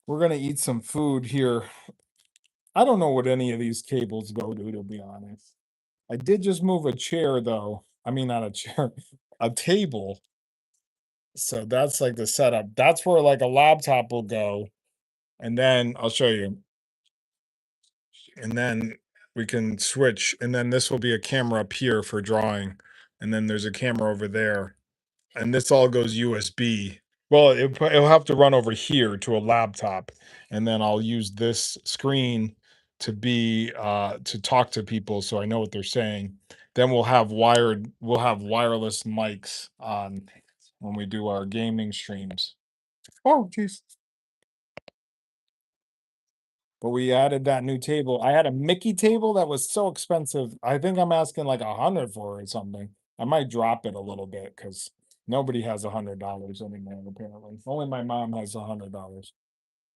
We're gonna eat some food here. I don't know what any of these cables go to be honest. I did just move a chair though. I mean, not a chair, a table. So that's like the setup. That's where like a laptop will go. And then I'll show you. And then we can switch. And then this will be a camera up here for drawing. And then there's a camera over there. And this all goes USB. Well, it'll have to run over here to a laptop, and then I'll use this screen to be to talk to people so I know what they're saying. Then we'll have wireless mics on when we do our gaming streams. Oh, jeez. But we added that new table. I had a Mickey table that was so expensive. I think I'm asking like 100 for it or something. I might drop it a little bit because nobody has $100 anymore, apparently. Only my mom has $100.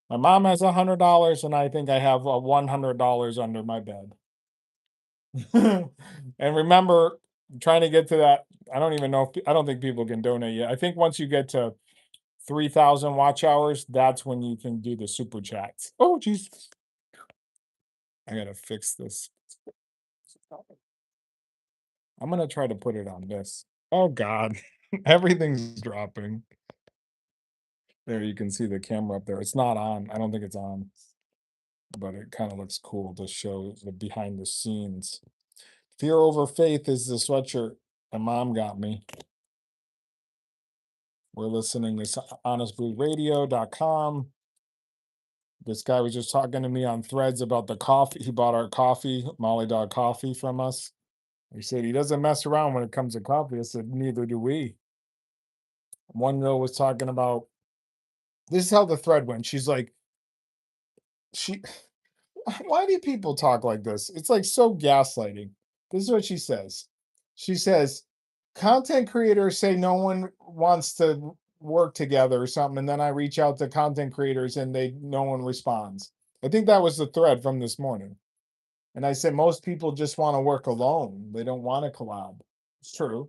My mom has $100, and I think I have $100 under my bed. And remember, trying to get to that, I don't even know if I don't think people can donate yet. I think once you get to 3,000 watch hours, that's when you can do the super chats. Oh, Jesus. I gotta fix this. I'm gonna try to put it on this. Oh God, everything's dropping. There, you can see the camera up there. It's not on. I don't think it's on, but it kind of looks cool to show the behind the scenes. Fear over faith is the sweatshirt my mom got me. We're listening to honestblueradio.com. This guy was just talking to me on threads about the coffee. He bought our coffee, Molly Dog coffee from us. He said he doesn't mess around when it comes to coffee. I said, neither do we. One girl was talking about this is how the thread went. She's like, she why do people talk like this? It's like so gaslighting. This is what she says. She says, content creators say no one wants to work together or something, and then I reach out to content creators and they no one responds. I think that was the thread from this morning. And I said most people just want to work alone. They don't want to collab. It's true.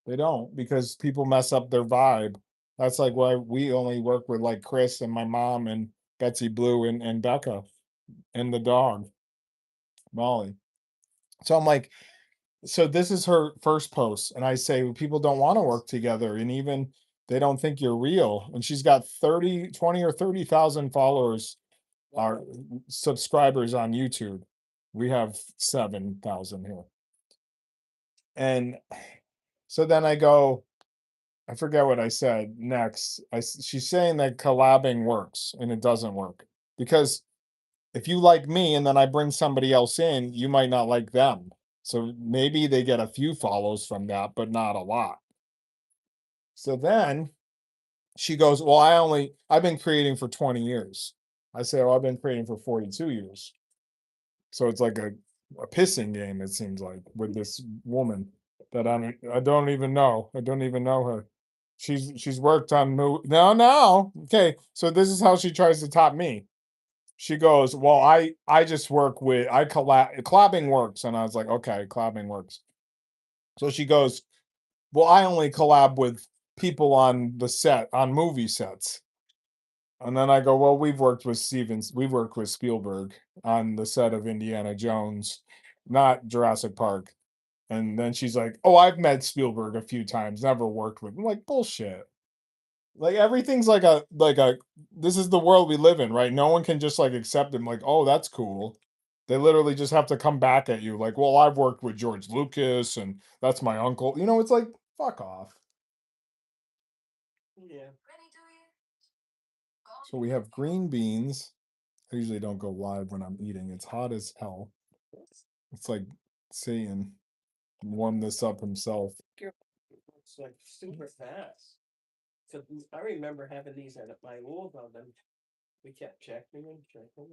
They don't because people mess up their vibe. That's like why we only work with like Chris and my mom and Betsy Blue and Becca and the dog, Molly. So I'm like, so this is her first post. And I say, "Well, people don't want to work together. And even they don't think you're real." And she's got 30, 20 or 30,000 followers or subscribers on YouTube. We have 7,000 here. And so then I go, I forget what I said next. She's saying that collabing works and it doesn't work because if you like me and then I bring somebody else in, you might not like them. So maybe they get a few follows from that, but not a lot. So then she goes, "Well, I've been creating for 20 years." I say, "Oh, I've been creating for 42 years." So it's like a pissing game, it seems like, with this woman that I don't even know. I don't even know her. She's worked on no, no. Okay, so this is how she tries to top me. She goes, "Well, I just work with I collabing works." And I was like, "Okay, collabing works." So she goes, "Well, I only collab with people on the set, on movie sets." And then I go, "Well, we've worked with Spielberg on the set of Indiana Jones, not Jurassic Park." And then she's like, "Oh, I've met Spielberg a few times, never worked with him." I'm like, "Bullshit." Like everything's like a this is the world we live in, right? No one can just like accept him like, "Oh, that's cool." They literally just have to come back at you like, "Well, I've worked with George Lucas and that's my uncle." It's like, fuck off. Yeah. So we have green beans. I usually don't go live when I'm eating. It's hot as hell. It's like Satan warmed this up himself. It's like super fast. So I remember having these at my old oven. We kept checking and checking.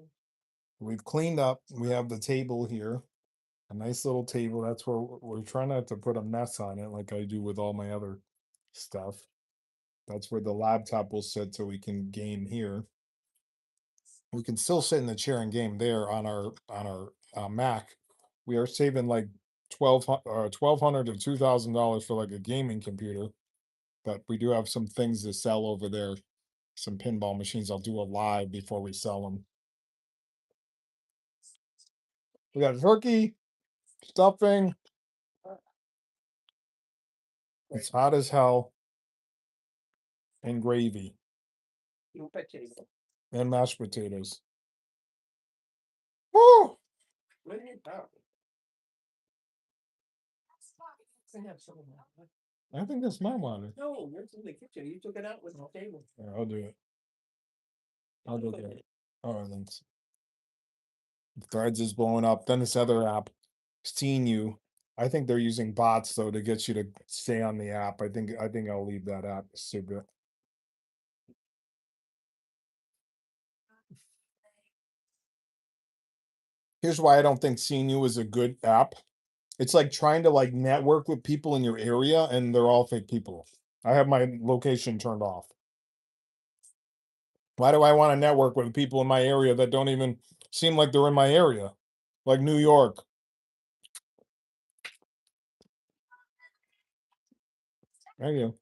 We've cleaned up. We have the table here. A nice little table. That's where we're trying not to put a mess on it like I do with all my other stuff. That's where the laptop will sit so we can game here. We can still sit in the chair and game there on our Mac. We are saving like 1,200 to $2,000 for like a gaming computer, but we do have some things to sell over there. some pinball machines. I'll do a live before we sell them. We got turkey, stuffing. It's hot as hell. And gravy You betcha you will. and mashed potatoes. Woo! What do you have? I have some of that. I think that's my water. No, it's in the kitchen. You took it out with the table. Yeah, I'll do it. I'll go get it. Oh, thanks. Threads is blowing up. Then this other app, Seen You. I think they're using bots though to get you to stay on the app. I think I'll leave that app. It's stupid. Here's why I don't think Seen You is a good app. It's like trying to like network with people in your area, and they're all fake people. I have my location turned off. Why do I want to network with people in my area that don't even seem like they're in my area? Like New York. There you go.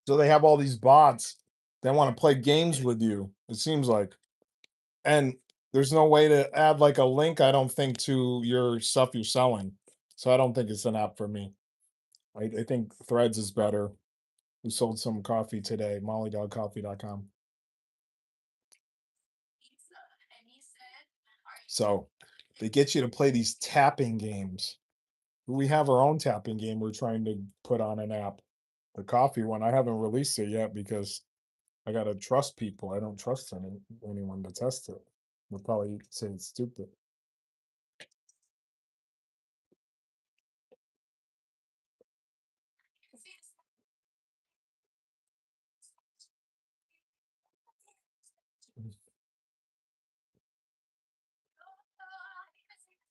So they have all these bots that want to play games with you, it seems like. And there's no way to add like a link, I don't think, to your stuff you're selling. So I don't think it's an app for me. I think Threads is better. We sold some coffee today, mollydogcoffee.com. So they get you to play these tapping games. We have our own tapping game we're trying to put on an app. The coffee one, I haven't released it yet because I gotta trust people. I don't trust anyone to test it. They'll probably say it's stupid.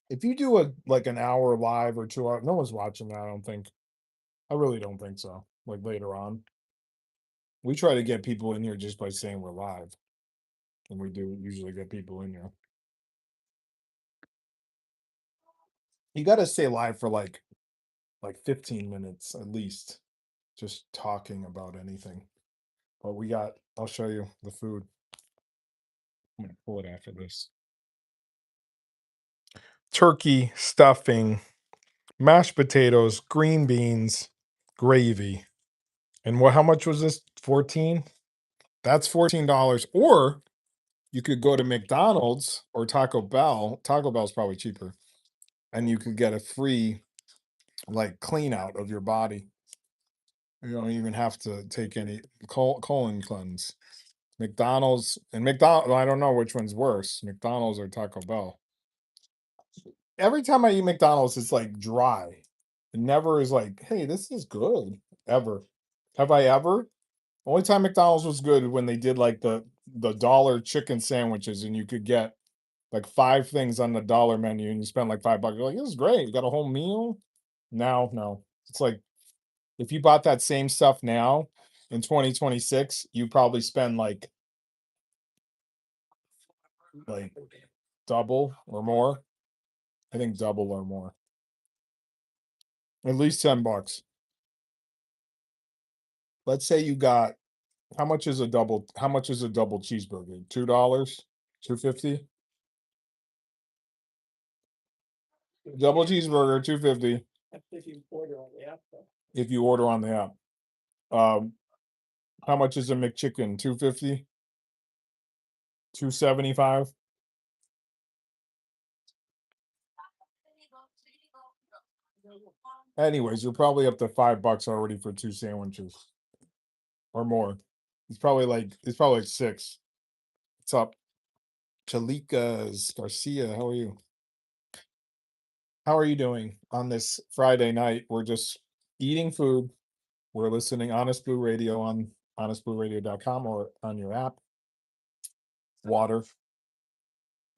If you do a like an hour live or 2 hours, no one's watching that, I don't think. I really don't think so. Like later on. We try to get people in here just by saying we're live. And we do usually get people in here. You gotta stay live for like 15 minutes at least. Just talking about anything. But I'll show you the food. I'm gonna pull it after this. Turkey, stuffing, mashed potatoes, green beans, gravy. And how much was this? 14? That's $14. Or you could go to McDonald's or Taco Bell. Taco Bell's probably cheaper. And you could get a free like clean out of your body. You don't even have to take any colon cleanse. McDonald's and McDonald's, I don't know which one's worse, McDonald's or Taco Bell. Every time I eat McDonald's, it's like dry. It never is like, hey, this is good. Ever. Have I ever? Only time McDonald's was good when they did like the dollar chicken sandwiches and you could get like 5 things on the dollar menu and you spend like $5. You're like, this is great. You got a whole meal. Now, no. It's like if you bought that same stuff now in 2026, you probably spend like double or more. I think double or more. At least $10. Let's say you got how much is a double cheeseburger? $2? 250? Double cheeseburger, 250 That's if you order on the app though. if you order on the app. Um, how much is a McChicken? 250? 275? Anyways, you're probably up to $5 already for 2 sandwiches or more. It's probably like 6. What's up? Chalikas Garcia, how are you? How are you doing on this Friday night? We're just eating food. We're listening Honest Blue Radio on honestblueradio.com or on your app. Water.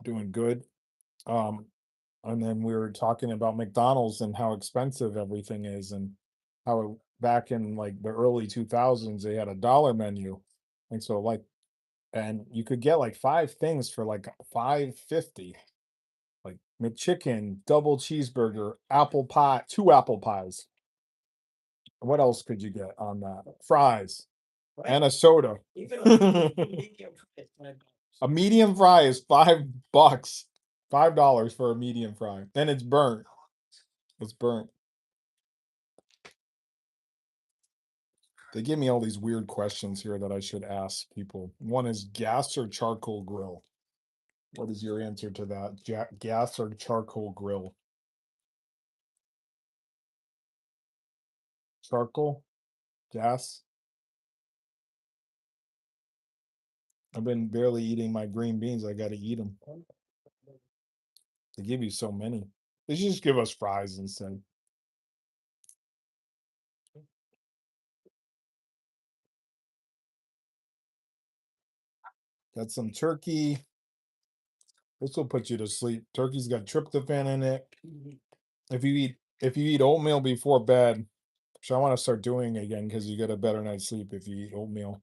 Doing good. Um, and then we were talking about McDonald's and how expensive everything is and how back in like the early 2000s they had a dollar menu. And so and you could get like 5 things for like 5.50. Like McChicken, double cheeseburger, apple pie, 2 apple pies. What else could you get on that? Fries. Right? and a soda. Even a medium fry is $5. A medium fry is $5. $5 for a medium fry. And it's burnt. It's burnt. They give me all these weird questions here that I should ask people. One is gas or charcoal grill? What is your answer to that? Gas or charcoal grill? Charcoal? Gas? I've been barely eating my green beans. I got to eat them. They give you so many. They should just give us fries instead. Got some turkey. This will put you to sleep. Turkey's got tryptophan in it. Mhm. If you eat oatmeal before bed, which I want to start doing again because you get a better night's sleep if you eat oatmeal.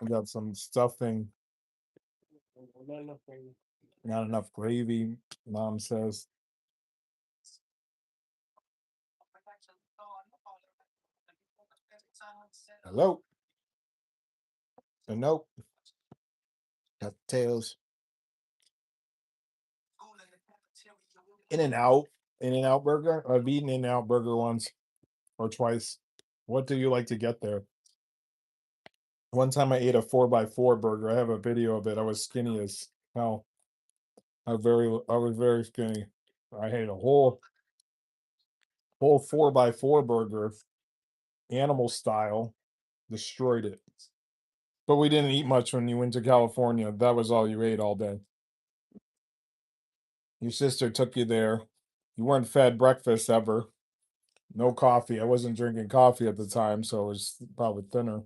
I got some stuffing, Not enough gravy. not enough gravy, mom says. Hello? Nope. Got tails. In-N-Out burger. I've eaten In-N-Out burger once or twice. What do you like to get there? One time I ate a 4x4 burger. I have a video of it. I was skinny as hell. I was very skinny. I ate a whole 4x4 burger, animal style, destroyed it. But we didn't eat much when you went to California. That was all you ate all day. Your sister took you there. You weren't fed breakfast ever. No coffee. I wasn't drinking coffee at the time, so it was probably thinner.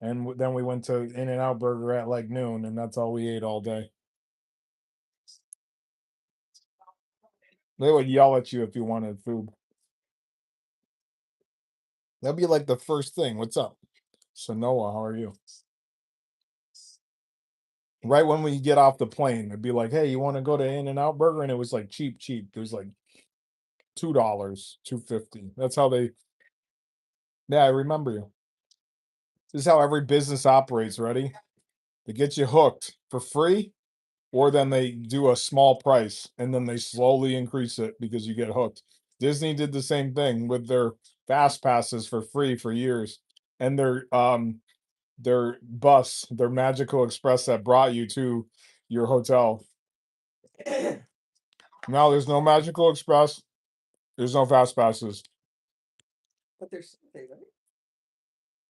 And then we went to In-N-Out Burger at like noon, and that's all we ate all day. They would yell at you if you wanted food. That'd be like the first thing. What's up? So Noah, how are you? Right when we get off the plane, it'd be like, hey, you want to go to In-N-Out Burger? And it was like cheap. It was like $2, $2.50. That's how they. Yeah, I remember you. This is how every business operates. Ready? They get you hooked for free, or then they do a small price and then they slowly increase it because you get hooked. Disney did the same thing with their fast passes for free for years, and their bus, their Magical Express that brought you to your hotel. Now there's no Magical Express. There's no fast passes. But there's something, right?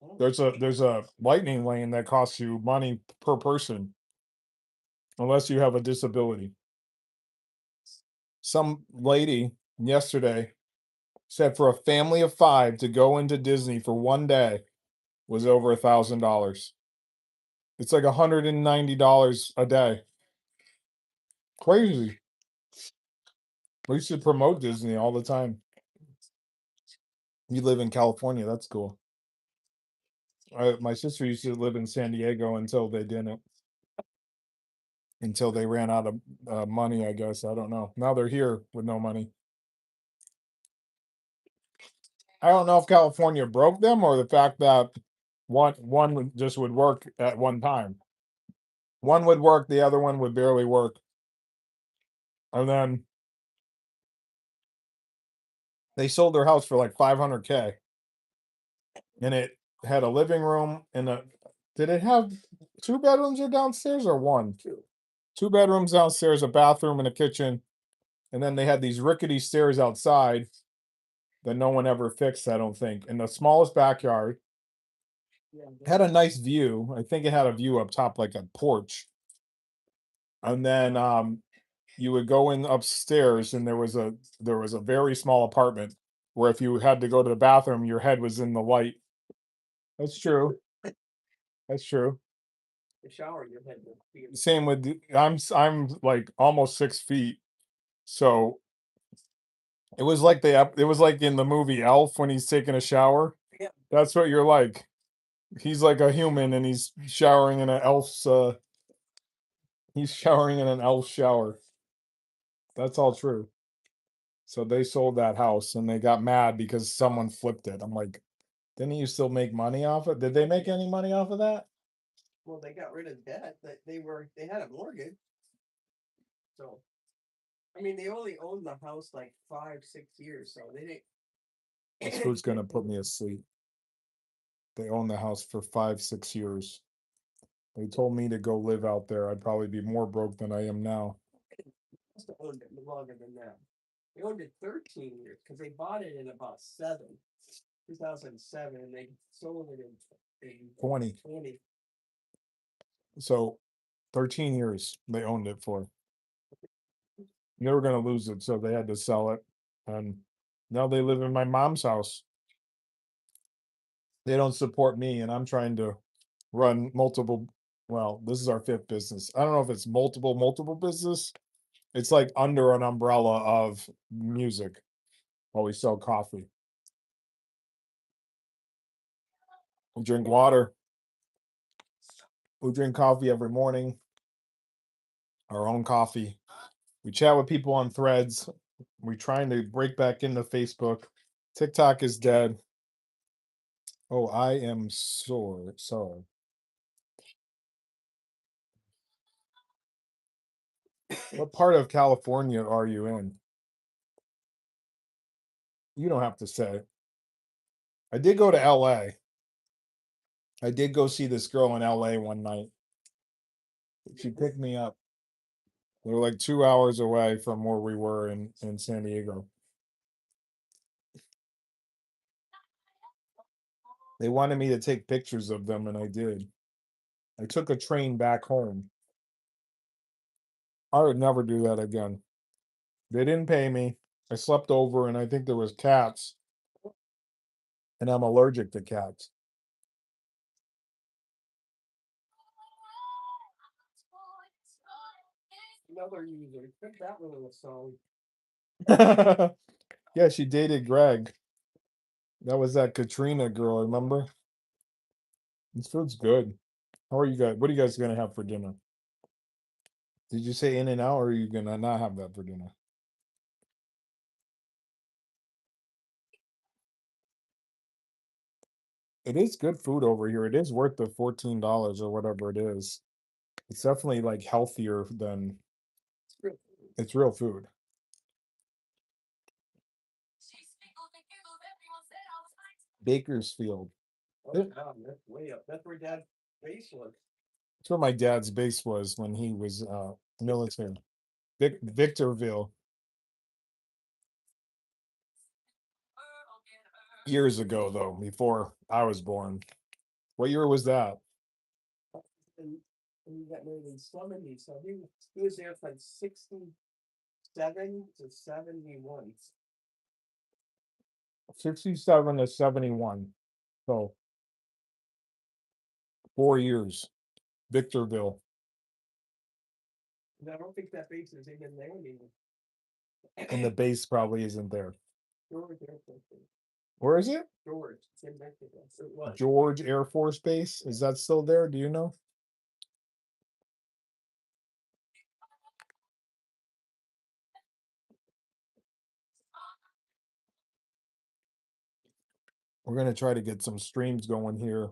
Oh, There's a lightning lane that costs you money per person unless you have a disability. Some lady yesterday said for a family of 5 to go into Disney for one day was over $1,000. It's like $190 a day. Crazy. We should promote Disney all the time. You live in California, that's cool. My sister used to live in San Diego until they didn't. Until they ran out of money, I guess. I don't know. Now they're here with no money. I don't know if California broke them or the fact that one just would work at one time. One would work, the other one would barely work. And then they sold their house for like 500K. And it had a living room and a did it have 2 bedrooms or downstairs or one? 2. 2 bedrooms downstairs, a bathroom and a kitchen. And then they had these rickety stairs outside that no one ever fixed, I don't think. In the smallest backyard. Yeah, Had a nice view. I think it had a view up top like a porch. And then you would go in upstairs and there was a very small apartment where if you had to go to the bathroom, your head was in the light. That's true. That's true. the shower your head would be. Same with I'm like almost 6 feet. So it was like it was like in the movie Elf when he's taking a shower. Yeah. That's what you're like. He's like a human and he's showering in an elf's he's showering in an elf shower. That's all true. So they sold that house and they got mad because someone flipped it. I'm like, didn't you still make money off it? Did they make any money off of that? Well, they got rid of debt, that they had a mortgage. So, I mean, they only owned the house like 5, 6 years, so they didn't. This food's gonna put me asleep. They owned the house for 5, 6 years. They told me to go live out there. I'd probably be more broke than I am now. Must have owned it longer than that. They owned it 13 years because they bought it in about 2007, and they sold it in 20. 20. So 13 years they owned it for. They were gonna lose it, so they had to sell it. And now they live in my mom's house. They don't support me, and I'm trying to run multiple. Well, this is our fifth business. I don't know if it's multiple business. It's like under an umbrella of music while we sell coffee. We drink water. We drink coffee every morning, our own coffee. We chat with people on threads. We're trying to break back into Facebook. TikTok is dead. Oh, I am sore. Sorry. What part of California are you in? You don't have to say. I did go to LA. I did go see this girl in LA one night. She picked me up. We were like 2 hours away from where we were in San Diego. They wanted me to take pictures of them, and I did. I took a train back home. I would never do that again. They didn't pay me. I slept over, and I think there was cats, and I'm allergic to cats. Another user. Put that one in the song. Yeah, she dated Greg. That was that Katrina girl, remember? This food's good. How are you guys? What are you guys gonna have for dinner? Did you say In and Out, or are you gonna not have that for dinner? It is good food over here. It is worth the $14 or whatever it is. It's definitely like healthier than It's real. it's real food. Bakersfield. Oh, Yeah. God, that's way up. That's where Dad's base was. That's where my dad's base was when he was military. Victorville. Years ago though, before I was born. What year was that? And he got married in 70, so he was there from 67 to 71. 67 to 71. So 4 years. Victorville. And I don't think that base is even there anymore. And the base probably isn't there. George Air Force Base. Where is it? George. It's in Mexico. It was. George Air Force Base. Is that still there? Do you know? We're gonna try to get some streams going here.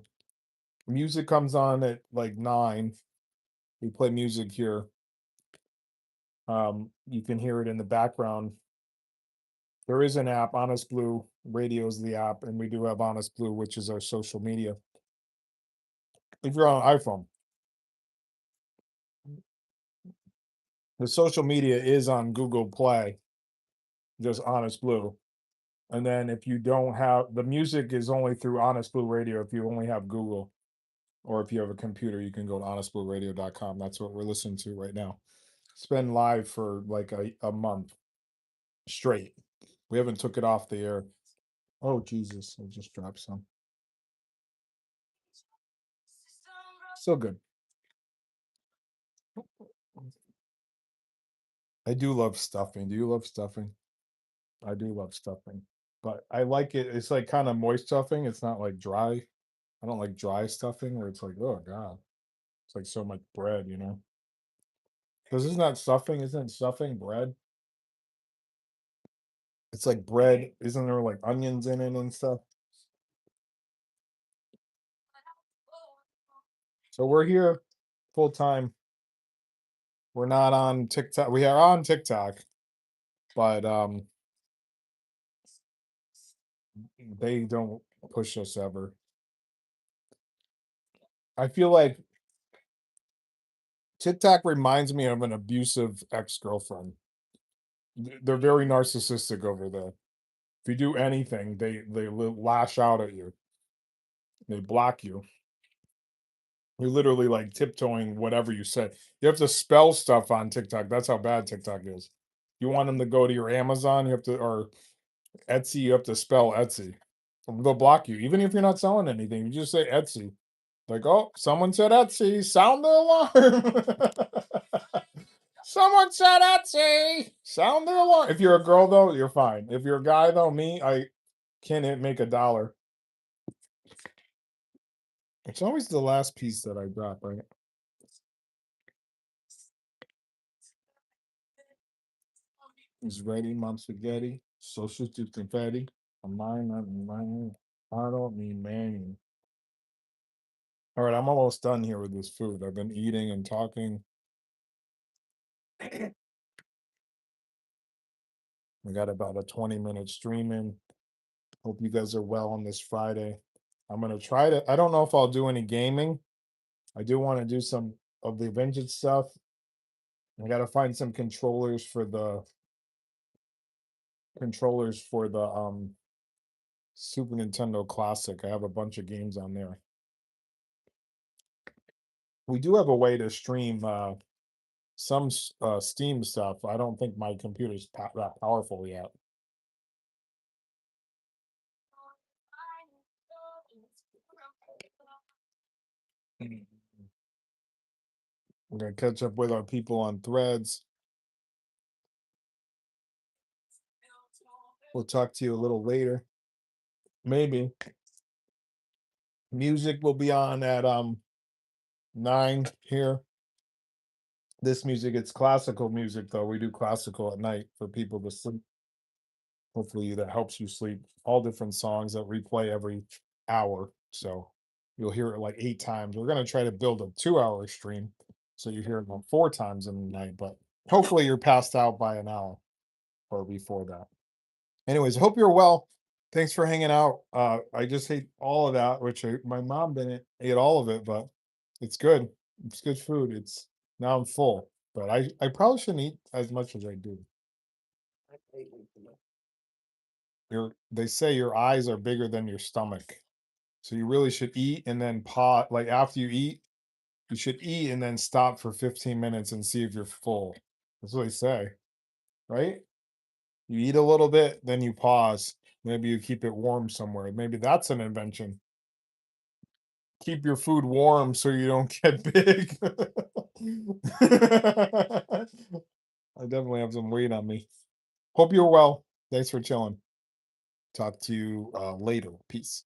Music comes on at like 9. We play music here. You can hear it in the background. There is an app, Honest Blue Radio is the app, and we do have Honest Blue, which is our social media. If you're on iPhone, the social media is on Google Play, just Honest Blue. And then if you don't have the music is only through Honest Blue Radio if you only have Google. Or if you have a computer, you can go to honestblueradio.com. That's what we're listening to right now. It's been live for like a month straight. We haven't took it off the air. Oh Jesus, I just dropped some. Still good. I do love stuffing. Do you love stuffing? I do love stuffing. But I like it. It's like kind of moist stuffing. It's not like dry. I don't like dry stuffing where it's like, oh God. It's like so much bread, you know? Because isn't that stuffing? Isn't stuffing bread? It's like bread. Isn't there like onions in it and stuff? So we're here full time. We're not on TikTok. We are on TikTok, but they don't push us ever. I feel like TikTok reminds me of an abusive ex-girlfriend. They're very narcissistic over there. If you do anything, they lash out at you. They block you. You're literally like tiptoeing whatever you say. You have to spell stuff on TikTok. That's how bad TikTok is. You want them to go to your Amazon, you have to, or Etsy, you have to spell Etsy. They'll block you, even if you're not selling anything. You just say Etsy. Like, oh, someone said Etsy. Sound the alarm. Someone said Etsy. Sound the alarm. If you're a girl though, you're fine. If you're a guy though, me, I can't make $1. It's always the last piece that I drop, right? Is ready, mom spaghetti, sausage to confetti. I'm mine, I'm mine. I don't need many. All right, I'm almost done here with this food. I've been eating and talking. We got about a 20-minute stream in. Hope you guys are well on this Friday. I'm gonna try to. I don't know if I'll do any gaming. I do want to do some of the vintage stuff. I got to find some controllers for the Super Nintendo Classic. I have a bunch of games on there. We do have a way to stream some Steam stuff. I don't think my computer's that powerful yet. We're gonna catch up with our people on Threads. We'll talk to you a little later. Maybe. Music will be on at 9 here. This music, it's classical music though. We do classical at night for people to sleep. Hopefully that helps you sleep. All different songs that replay every hour. So you'll hear it like 8 times. We're gonna try to build a 2-hour stream. So you hear it about 4 times in the night, but hopefully you're passed out by an hour or before that. Anyways, hope you're well. Thanks for hanging out. I just ate all of that, which my mom didn't eat all of it, but it's good. It's good food. It's now I'm full, but I probably shouldn't eat as much as I do. I ate way too much. They say your eyes are bigger than your stomach, so you really should eat and then pause. Like after you eat, you should eat and then stop for 15 minutes and see if you're full. That's what they say, right? You eat a little bit, then you pause. Maybe you keep it warm somewhere. Maybe that's an invention. Keep your food warm so you don't get big. I definitely have some weight on me. Hope you're well. Thanks for chilling. Talk to you later. Peace.